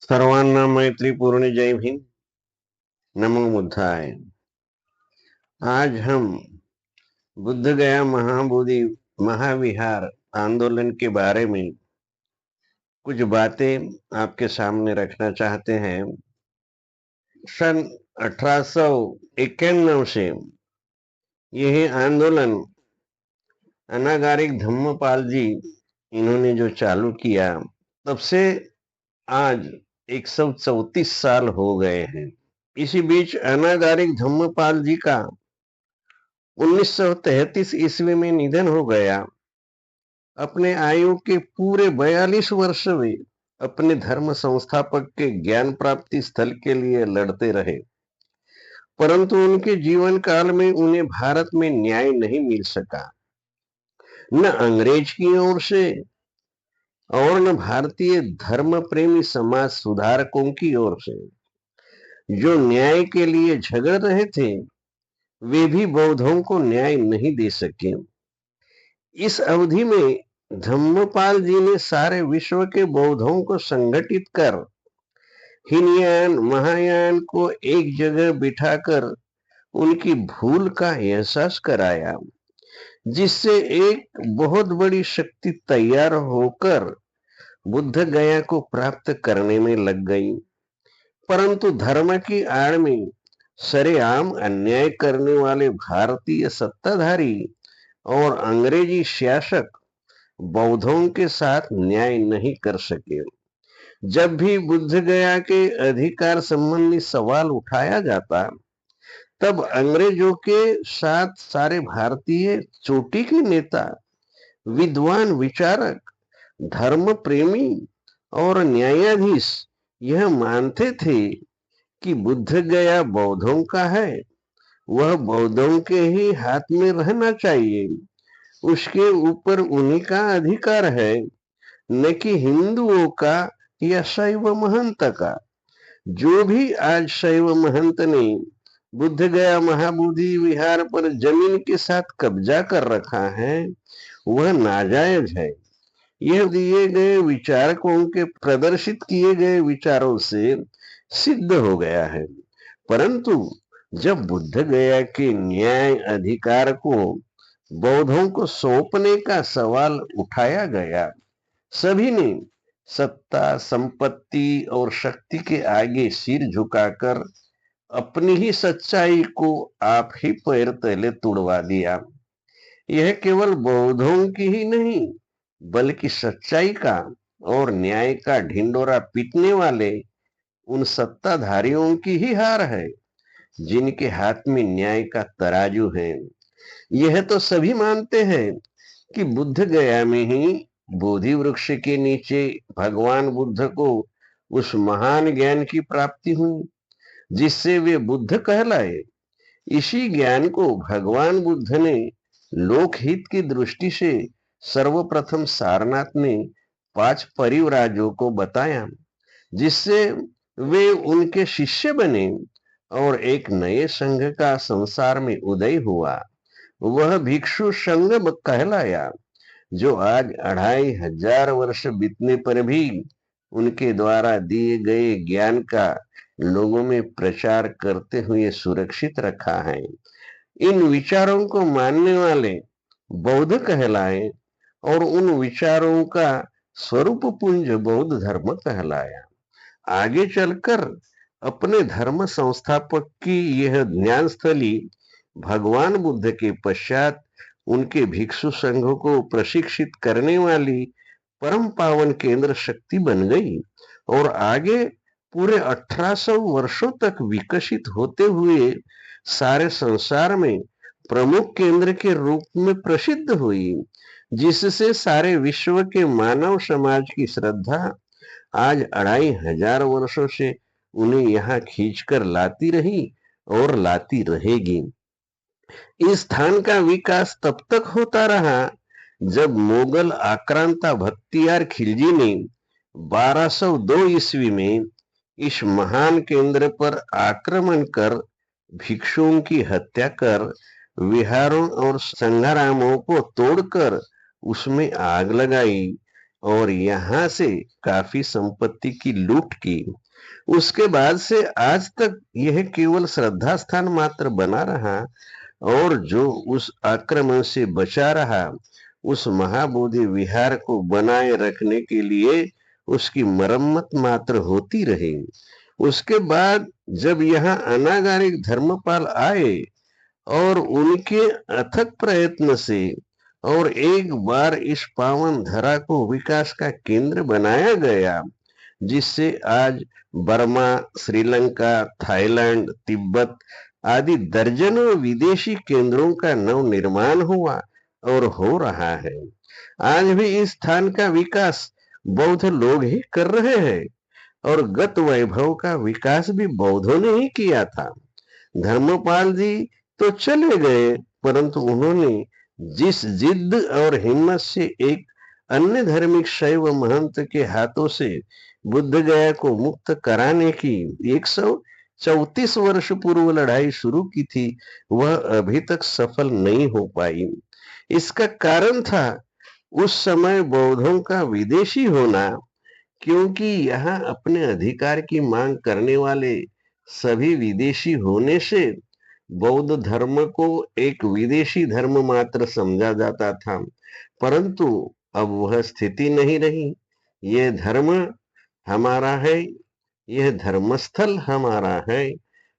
सर्वांना मैत्रीपूर्ण जय भीम। नमो बुद्धाय। आज हम बुद्ध गया महाबोधि महाविहार आंदोलन के बारे में कुछ बातें आपके सामने रखना चाहते हैं। सन 1891 से यह आंदोलन अनागारिक धम्मपाल जी इन्होंने जो चालू किया, तब से आज 134 साल हो गए हैं। इसी बीच अनागारिक धम्मपाल जी का 1933 ईस्वी में निधन हो गया। अपने आयु के पूरे 42 वर्ष में अपने धर्म संस्थापक के ज्ञान प्राप्ति स्थल के लिए लड़ते रहे, परंतु उनके जीवन काल में उन्हें भारत में न्याय नहीं मिल सका, न अंग्रेज की ओर से और न भारतीय धर्म प्रेमी समाज सुधारकों की ओर से। जो न्याय के लिए झगड़ रहे थे, वे भी बौद्धों को न्याय नहीं दे सके। इस अवधि में धम्मपाल जी ने सारे विश्व के बौद्धों को संगठित कर हीनयान महायान को एक जगह बिठाकर उनकी भूल का एहसास कराया, जिससे एक बहुत बड़ी शक्ति तैयार होकर बुद्ध गया को प्राप्त करने में लग गई। परंतु धर्म की आड़ में सरेआम अन्याय करने वाले भारतीय सत्ताधारी और अंग्रेजी शासक बौद्धों के साथ न्याय नहीं कर सके। जब भी बुद्ध गया के अधिकार संबंधी सवाल उठाया जाता, तब अंग्रेजों के साथ सारे भारतीय चोटी के नेता, विद्वान विचारक, धर्म प्रेमी और न्यायाधीश यह मानते थे कि बुद्ध गया बौद्धों का है, वह बौद्धों के ही हाथ में रहना चाहिए, उसके ऊपर उन्हीं का अधिकार है, न कि हिंदुओं का या शैव महंत का। जो भी आज शैव महंत ने बुद्ध गया महाबोधि विहार पर जमीन के साथ कब्जा कर रखा है, वह नाजायज है। यह दिए गए विचारकों के प्रदर्शित किए गए विचारों से सिद्ध हो गया है। परंतु जब बुद्ध गया के न्याय अधिकार को बौद्धों को सौंपने का सवाल उठाया गया, सभी ने सत्ता, संपत्ति और शक्ति के आगे सिर झुकाकर अपनी ही सच्चाई को आप ही पैर तले तुड़वा दिया। यह केवल बौद्धों की ही नहीं, बल्कि सच्चाई का और न्याय का ढिंडोरा पीटने वाले उन सत्ताधारियों की ही हार है, जिनके हाथ में न्याय का तराजू है। यह तो सभी मानते हैं कि बुद्ध गया में ही बोधि वृक्ष के नीचे भगवान बुद्ध को उस महान ज्ञान की प्राप्ति हुई, जिससे वे बुद्ध कहलाए। इसी ज्ञान को भगवान बुद्ध ने लोकहित की दृष्टि से सर्वप्रथम सारनाथ में 5 परिव्राजों को बताया, जिससे वे उनके शिष्य बने और एक नए संघ का संसार में उदय हुआ। वह भिक्षु संघ कहलाया, जो आज 2500 वर्ष बीतने पर भी उनके द्वारा दिए गए ज्ञान का लोगों में प्रचार करते हुए सुरक्षित रखा है। इन विचारों को मानने वाले बौद्ध कहलाए और उन विचारों का स्वरूप पुंज बौद्ध धर्म कहलाया। आगे चलकर अपने धर्म संस्थापक की यह ज्ञान स्थली भगवान बुद्ध के पश्चात उनके भिक्षु संघ को प्रशिक्षित करने वाली परम पावन केंद्र शक्ति बन गई और आगे पूरे 1800 वर्षों तक विकसित होते हुए सारे संसार में प्रमुख केंद्र के रूप में प्रसिद्ध हुई, जिससे सारे विश्व के मानव समाज की श्रद्धा आज 2500 वर्षों से उन्हें यहाँ खींचकर लाती रही और लाती रहेगी। इस स्थान का विकास तब तक होता रहा जब मुगल आक्रांता बख्तियार खिलजी ने 1202 ईस्वी में इस महान केंद्र पर आक्रमण कर भिक्षुओं की हत्या कर विहारों और संघारामों को तोड़कर उसमें आग लगाई। और यहाँ से काफी संपत्ति की लूट की। उसके बाद से आज तक यह केवल श्रद्धा स्थान मात्र बना रहा, और जो उस आक्रमण से बचा रहा, उस महाबोधि विहार को बनाए रखने के लिए उसकी मरम्मत मात्र होती रही। उसके बाद जब यहाँ अनागारिक धर्मपाल आए और उनके अथक प्रयत्न से और एक बार इस पावन धरा को विकास का केंद्र बनाया गया, जिससे आज बर्मा, श्रीलंका, थाईलैंड, तिब्बत आदि दर्जनों विदेशी केंद्रों का नव निर्माण हुआ और हो रहा है। आज भी इस स्थान का विकास बौद्ध लोग ही कर रहे हैं, और गत वैभव का विकास भी बौद्धों ने ही किया था। धर्मपाल जी तो चले गए, परंतु उन्होंने जिस जिद और हिम्मत से एक अन्य धार्मिक शैव महंत के हाथों से बुद्ध गया को मुक्त कराने की 134 वर्ष पूर्व लड़ाई शुरू की थी, वह अभी तक सफल नहीं हो पाई। इसका कारण था उस समय बौद्धों का विदेशी होना, क्योंकि यहाँ अपने अधिकार की मांग करने वाले सभी विदेशी होने से बौद्ध धर्म को एक विदेशी धर्म मात्र समझा जाता था। परंतु अब वह स्थिति नहीं रही। यह धर्म हमारा है, यह धर्मस्थल हमारा है,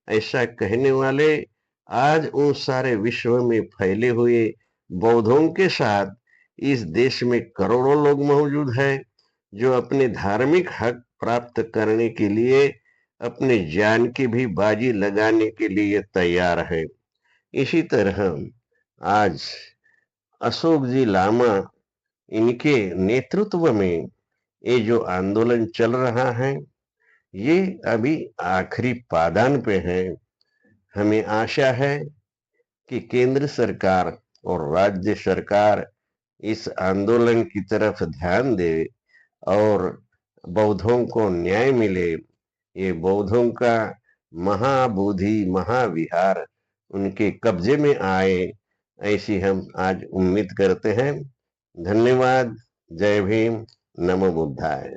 ऐसा कहने वाले आज उन सारे विश्व में फैले हुए बौद्धों के साथ इस देश में करोड़ों लोग मौजूद हैं, जो अपने धार्मिक हक प्राप्त करने के लिए अपने जान की भी बाजी लगाने के लिए तैयार है। इसी तरह आज अशोक जी लामा, इनके नेतृत्व में ये जो आंदोलन चल रहा है, ये अभी आखिरी पादान पे है। हमें आशा है कि केंद्र सरकार और राज्य सरकार इस आंदोलन की तरफ ध्यान दे और बौद्धों को न्याय मिले। ये बौद्धों का महाबोधि महाविहार उनके कब्जे में आए, ऐसी हम आज उम्मीद करते हैं। धन्यवाद। जय भीम। नमो बुद्धाय।